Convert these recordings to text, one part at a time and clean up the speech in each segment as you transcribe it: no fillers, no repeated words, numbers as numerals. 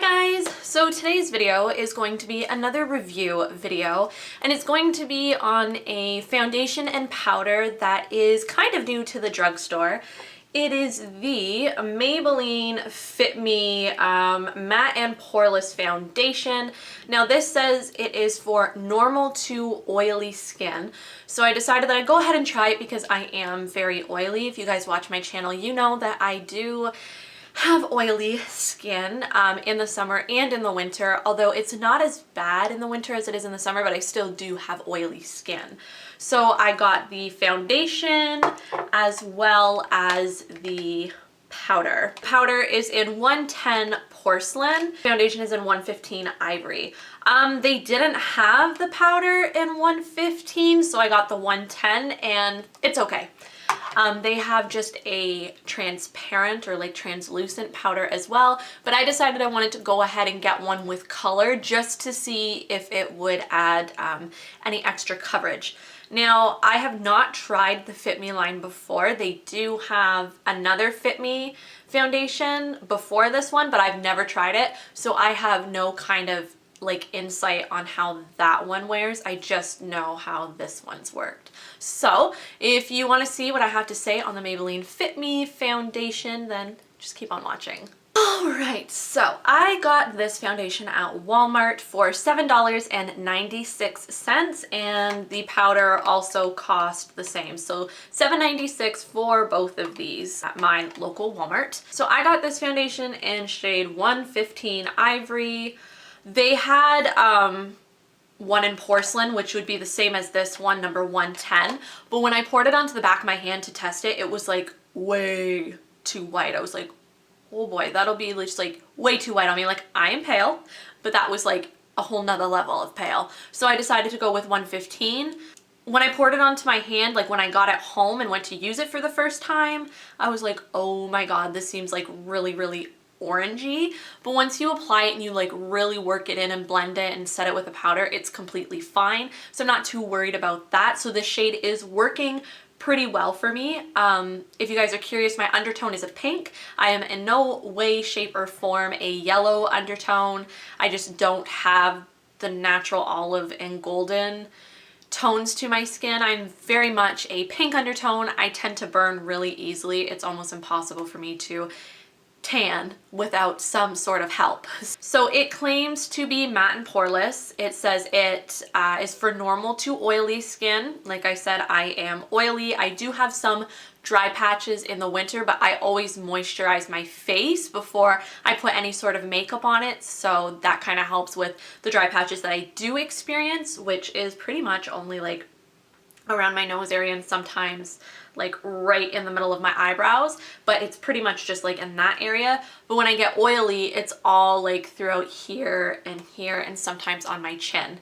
Hi guys! So today's video is going to be another review video, and it's going to be on a foundation and powder that is kind of new to the drugstore. It is the Maybelline Fit Me Matte and Poreless Foundation. Now this says it is for normal to oily skin. So I decided that I'd go ahead and try it because I am very oily. If you guys watch my channel, you know that I do have oily skin in the summer and in the winter, although it's not as bad in the winter as it is in the summer, but I still do have oily skin. So I got the foundation as well as the powder. Powder is in 110 porcelain. Foundation is in 115 ivory. They didn't have the powder in 115, so I got the 110 and it's okay. They have just a transparent or like translucent powder as well, but I decided I wanted to go ahead and get one with color just to see if it would add any extra coverage. Now, I have not tried the Fit Me line before. They do have another Fit Me foundation before this one, but I've never tried it, so I have no kind of like insight on how that one wears. I just know how this one's worked. So if you want to see what I have to say on the Maybelline Fit Me foundation, then just keep on watching. Alright, so I got this foundation at Walmart for $7.96, and the powder also cost the same. So $7.96 for both of these at my local Walmart. So I got this foundation in shade 115 Ivory. They had one in porcelain, which would be the same as this one, number 110. But when I poured it onto the back of my hand to test it, it was like way too white. I was like, oh boy, that'll be just like way too white on me. Like, I am pale, but that was like a whole nother level of pale. So I decided to go with 115. When I poured it onto my hand, like when I got it home and went to use it for the first time, I was like, oh my god, this seems like really orangey. But once you apply it and you like really work it in and blend it and set it with a powder, it's completely fine. So I'm not too worried about that. So this shade is working pretty well for me. If you guys are curious, my undertone is a pink. I am in no way, shape, or form a yellow undertone. I just don't have the natural olive and golden tones to my skin. I'm very much a pink undertone. I tend to burn really easily. It's almost impossible for me to tan without some sort of help. So it claims to be matte and poreless. It says it is for normal to oily skin. Like I said, I am oily. I do have some dry patches in the winter, but I always moisturize my face before I put any sort of makeup on it. So that kind of helps with the dry patches that I do experience, which is pretty much only like around my nose area and sometimes like right in the middle of my eyebrows, but it's pretty much just like in that area. But when I get oily, it's all like throughout here and sometimes on my chin.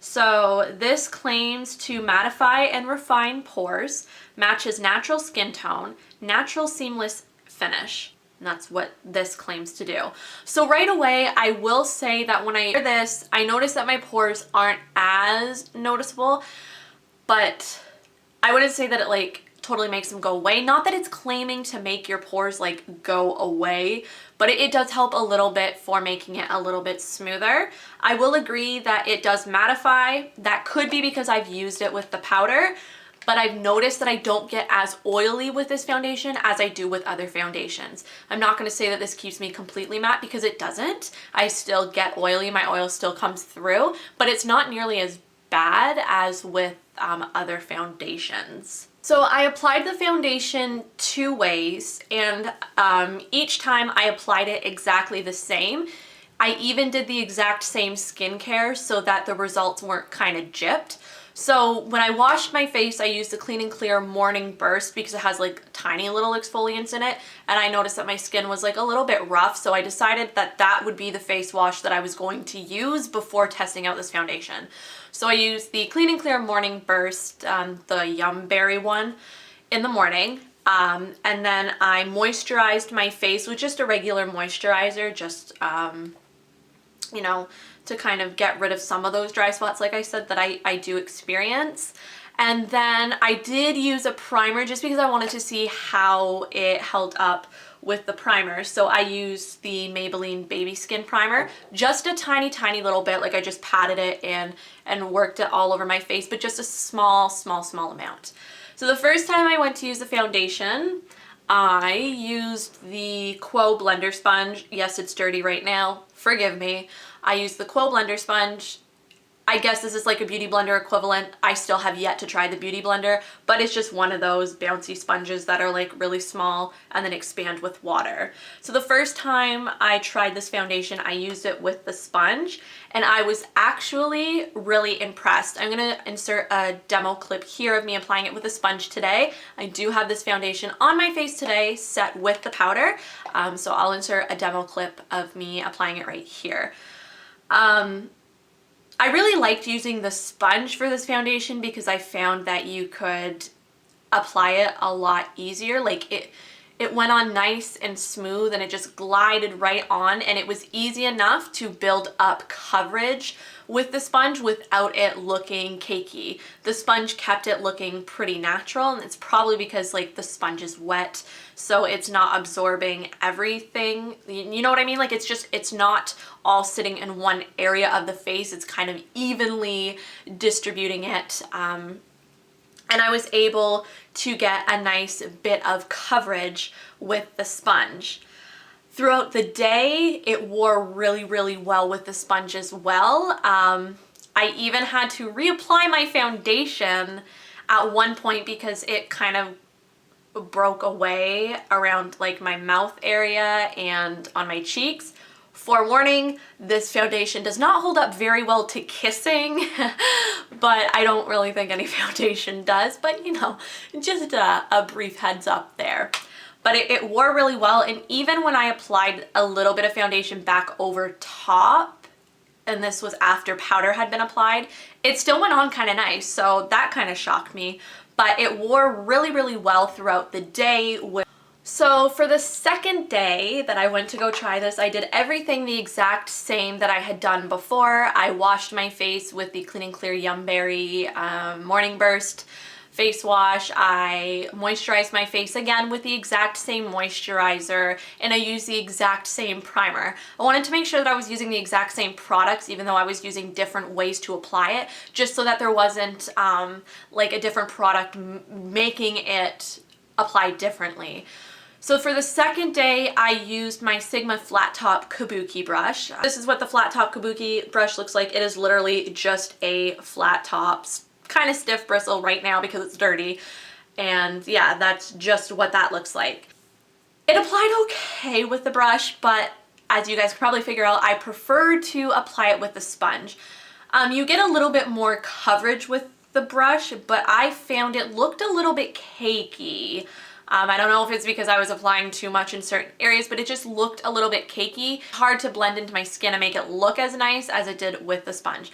So this claims to mattify and refine pores, matches natural skin tone, natural seamless finish. And that's what this claims to do. So right away, I will say that when I wear this, I notice that my pores aren't as noticeable, but I wouldn't say that it like totally makes them go away. Not that it's claiming to make your pores like go away, but it does help a little bit for making it a little bit smoother. I will agree that it does mattify. That could be because I've used it with the powder, but I've noticed that I don't get as oily with this foundation as I do with other foundations. I'm not going to say that this keeps me completely matte because it doesn't. I still get oily, my oil still comes through, but it's not nearly as bad as with other foundations. So I applied the foundation two ways, and each time I applied it exactly the same. I even did the exact same skincare so that the results weren't kind of gypped. So when I washed my face, I used the Clean and Clear Morning Burst because it has like tiny little exfoliants in it, and I noticed that my skin was like a little bit rough, so I decided that that would be the face wash that I was going to use before testing out this foundation. So I used the Clean and Clear Morning Burst, the Yum Berry one, in the morning, and then I moisturized my face with just a regular moisturizer, just you know, to kind of get rid of some of those dry spots, like I said, that I do experience. And then I did use a primer just because I wanted to see how it held up with the primer. So I used the Maybelline Baby Skin Primer, just a tiny, tiny little bit, like I just patted it and worked it all over my face, but just a small, small, small amount. So the first time I went to use the foundation, I used the Quo blender sponge. Yes, it's dirty right now, forgive me. I used the Quo blender sponge. I guess this is like a beauty blender equivalent. I still have yet to try the beauty blender, but it's just one of those bouncy sponges that are like really small and then expand with water. So the first time I tried this foundation, I used it with the sponge and I was actually really impressed. I'm gonna insert a demo clip here of me applying it with a sponge today. I do have this foundation on my face today set with the powder, so I'll insert a demo clip of me applying it right here. I really liked using the sponge for this foundation because I found that you could apply it a lot easier. Like it went on nice and smooth and it just glided right on, and it was easy enough to build up coverage with the sponge without it looking cakey. The sponge kept it looking pretty natural, and it's probably because like the sponge is wet, so it's not absorbing everything. You know what I mean? Like it's not all sitting in one area of the face. It's kind of evenly distributing it. And I was able to get a nice bit of coverage with the sponge. Throughout the day, it wore really, really well with the sponge as well. I even had to reapply my foundation at one point because it kind of broke away around like my mouth area and on my cheeks. Forewarning, this foundation does not hold up very well to kissing, but I don't really think any foundation does, but you know, just a brief heads up there. But it wore really well, and even when I applied a little bit of foundation back over top, and this was after powder had been applied, it still went on kind of nice, so that kind of shocked me. But it wore really, really well throughout the day. So for the second day that I went to go try this, I did everything the exact same that I had done before. I washed my face with the Clean and Clear Yum Berry Morning Burst face wash. I moisturized my face again with the exact same moisturizer, and I used the exact same primer. I wanted to make sure that I was using the exact same products, even though I was using different ways to apply it, just so that there wasn't like a different product making it apply differently. So for the second day, I used my Sigma Flat Top Kabuki brush. This is what the Flat Top Kabuki brush looks like. It is literally just a flat top, kind of stiff bristle right now because it's dirty. And yeah, that's just what that looks like. It applied okay with the brush, but as you guys can probably figure out, I prefer to apply it with the sponge. You get a little bit more coverage with the brush, but I found it looked a little bit cakey. I don't know if it's because I was applying too much in certain areas, but it just looked a little bit cakey. Hard to blend into my skin and make it look as nice as it did with the sponge.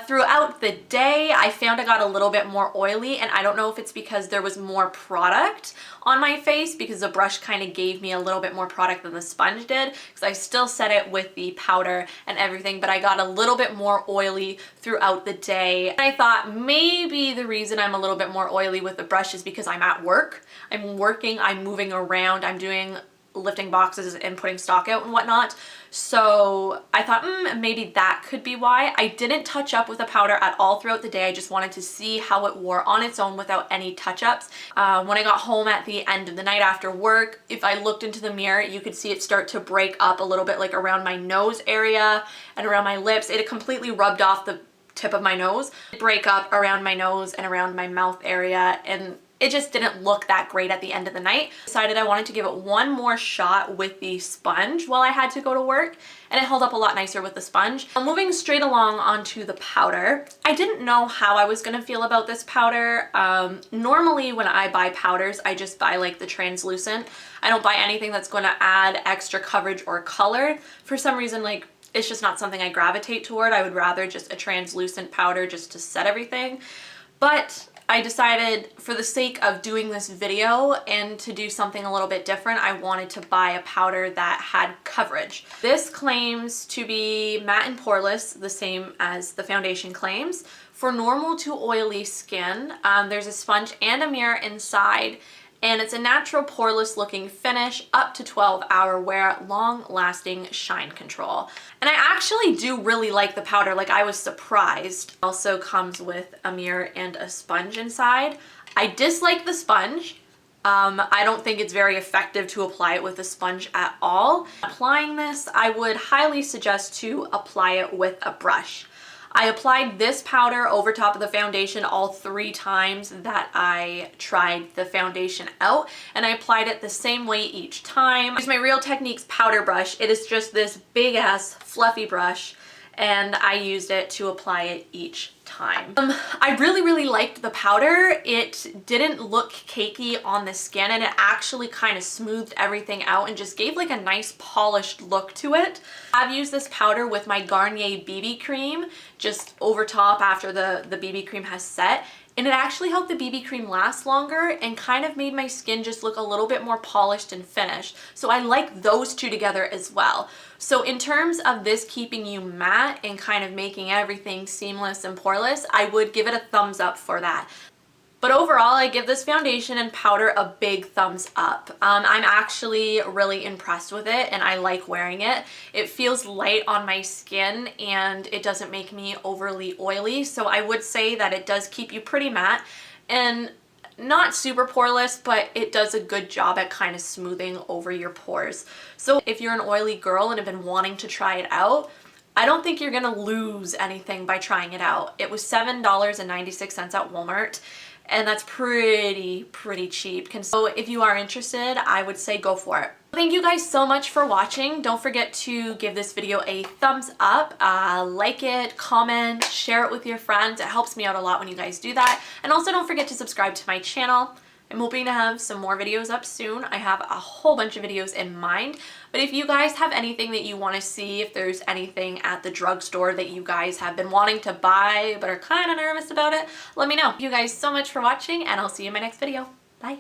Throughout the day, I found I got a little bit more oily, and I don't know if it's because there was more product on my face, because the brush kind of gave me a little bit more product than the sponge did, because I still set it with the powder and everything, but I got a little bit more oily throughout the day. And I thought maybe the reason I'm a little bit more oily with the brush is because I'm at work. I'm working, I'm moving around, I'm doing lifting boxes and putting stock out and whatnot. So I thought maybe that could be why. I didn't touch up with a powder at all throughout the day. I just wanted to see how it wore on its own without any touch-ups. When I got home at the end of the night after work, if I looked into the mirror, you could see it start to break up a little bit, like around my nose area and around my lips. It had completely rubbed off the tip of my nose, break up around my nose and around my mouth area, and it just didn't look that great at the end of the night. Decided I wanted to give it one more shot with the sponge while I had to go to work, and it held up a lot nicer with the sponge. Moving straight along onto the powder. I didn't know how I was gonna feel about this powder. Normally when I buy powders, I just buy like the translucent. I don't buy anything that's gonna add extra coverage or color. For some reason, like, it's just not something I gravitate toward. I would rather just a translucent powder just to set everything. But I decided, for the sake of doing this video and to do something a little bit different, I wanted to buy a powder that had coverage. This claims to be matte and poreless, the same as the foundation claims. For normal to oily skin, there's a sponge and a mirror inside, and it's a natural poreless looking finish, up to 12-hour wear, long lasting shine control. And I actually do really like the powder, like I was surprised. It also comes with a mirror and a sponge inside. I dislike the sponge. I don't think it's very effective to apply it with a sponge at all. Applying this, I would highly suggest to apply it with a brush. I applied this powder over top of the foundation all 3 times that I tried the foundation out, and I applied it the same way each time. I used my Real Techniques powder brush. It is just this big ass fluffy brush, and I used it to apply it each time. I really liked the powder. It didn't look cakey on the skin, and it actually kind of smoothed everything out and just gave like a nice polished look to it. I've used this powder with my Garnier BB cream just over top after the BB cream has set, and it actually helped the BB cream last longer and kind of made my skin just look a little bit more polished and finished. So I like those two together as well. So in terms of this keeping you matte and kind of making everything seamless and poreless, I would give it a thumbs up for that. But overall, I give this foundation and powder a big thumbs up. I'm actually really impressed with it, and I like wearing it. It feels light on my skin, and it doesn't make me overly oily. So I would say that it does keep you pretty matte and not super poreless, but it does a good job at kind of smoothing over your pores. So if you're an oily girl and have been wanting to try it out, I don't think you're gonna lose anything by trying it out. It was $7.96 at Walmart, and that's pretty cheap. So if you are interested, I would say go for it. Thank you guys so much for watching. Don't forget to give this video a thumbs up, like it, comment, share it with your friends. It helps me out a lot when you guys do that. And also don't forget to subscribe to my channel. I'm hoping to have some more videos up soon. I have a whole bunch of videos in mind. But if you guys have anything that you want to see, if there's anything at the drugstore that you guys have been wanting to buy but are kind of nervous about it, let me know. Thank you guys so much for watching, and I'll see you in my next video. Bye.